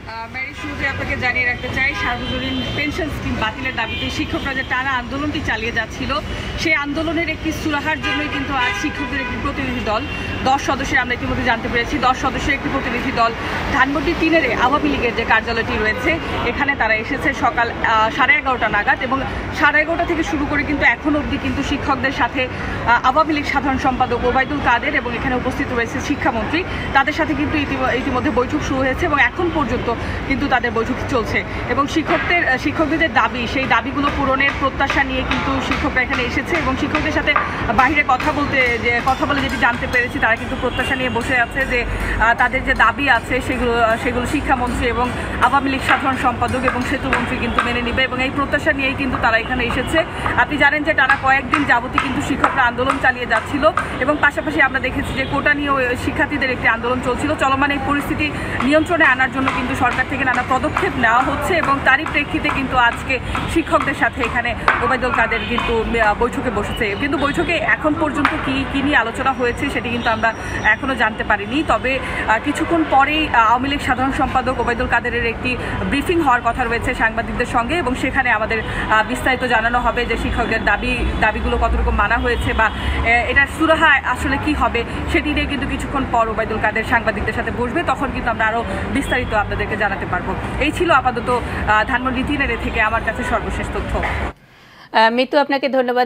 Mary শুরুতে আপনাকে জানিয়ে রাখতে চাই, সার্বজনীন পেনশন স্কিম বাতিলের দাবিতে শিক্ষকরা যে টানা আন্দোলনটি চালিয়ে যাচ্ছিল, সেই আন্দোলনের একটি সুরাহার জন্যই কিন্তু আজ শিক্ষকদের একটি প্রতিনিধি দল 10 সদস্যের, আমরা ইতিমধ্যে জানতে পেরেছি 10 সদস্যের একটি প্রতিনিধি দল ধানমন্ডি 3-এর আওয়ামী লীগের যে কার্যালয়টি রয়েছে এখানে তারা এসেছে সকাল 11:30 নাগাদ, এবং 11:30 থেকে শুরু করে কিন্তু এখন অবধি কিন্তু শিক্ষকদের সাথে আওয়ামী লীগ সাধারণ সম্পাদক ওবায়দুল কাদের এবং এখানে উপস্থিত রয়েছে শিক্ষামন্ত্রী, তাদের সাথে কিন্তু ইতিমধ্যে বৈঠক শুরু হয়েছে এবং এখন পর্যন্ত কিন্তু তাদের বৈঠক চলছে। এবং শিক্ষকদের যে দাবি, সেই দাবিগুলো পূরণের প্রত্যাশা নিয়ে কিন্তু শিক্ষকরা এখানে এসেছে এবং শিক্ষকদের সাথে বাইরে কথা বলে যেটি জানতে পেরেছি, তারা কিন্তু প্রত্যাশা নিয়ে বসে আছে যে তাদের যে দাবি আছে সেগুলো শিক্ষামন্ত্রী এবং আওয়ামী লীগ সাধারণ সম্পাদক এবং সেতুমন্ত্রী কিন্তু মেনে নেবে, এবং এই প্রত্যাশা নিয়েই কিন্তু তারা এখানে এসেছে। আপনি জানেন যে টানা কয়েকদিন যাবতই কিন্তু শিক্ষকরা আন্দোলন চালিয়ে যাচ্ছিল এবং পাশাপাশি আমরা দেখেছি যে কোটা নিয়েও শিক্ষার্থীদের একটি আন্দোলন চলছিল। চলমান এই পরিস্থিতি নিয়ন্ত্রণে আনার জন্য কিন্তু সরকার থেকে নানা পদক্ষেপ নেওয়া হচ্ছে এবং তারই প্রেক্ষিতে কিন্তু আজকে শিক্ষকদের সাথে এখানে ওবায়দুল কাদের কিন্তু বৈঠকে বসেছে। কিন্তু বৈঠকে এখন পর্যন্ত কি নিয়ে আলোচনা হয়েছে সেটি কিন্তু আমরা এখনো জানতে পারিনি। তবে কিছুক্ষণ পরেই আওয়ামী লীগ সাধারণ সম্পাদক ওবায়দুল কাদেরের একটি ব্রিফিং হওয়ার কথা রয়েছে সাংবাদিকদের সঙ্গে, এবং সেখানে আমাদের বিস্তারিত জানানো হবে যে শিক্ষকদের দাবিগুলো কতটুকু মানা হয়েছে বা এটার সুরাহা আসলে কি হবে সেটি নিয়ে কিন্তু কিছুক্ষণ পর ওবায়দুল কাদের সাংবাদিকদের সাথে বসবে, তখন কিন্তু আমরা আরও বিস্তারিত আপনাদেরকে জানাতে পারবো। এই ছিল আপাতত ধানমন্ডি 3-এর থেকে আমার কাছে সর্বশেষ তথ্য। মিতু, আপনাকে ধন্যবাদ।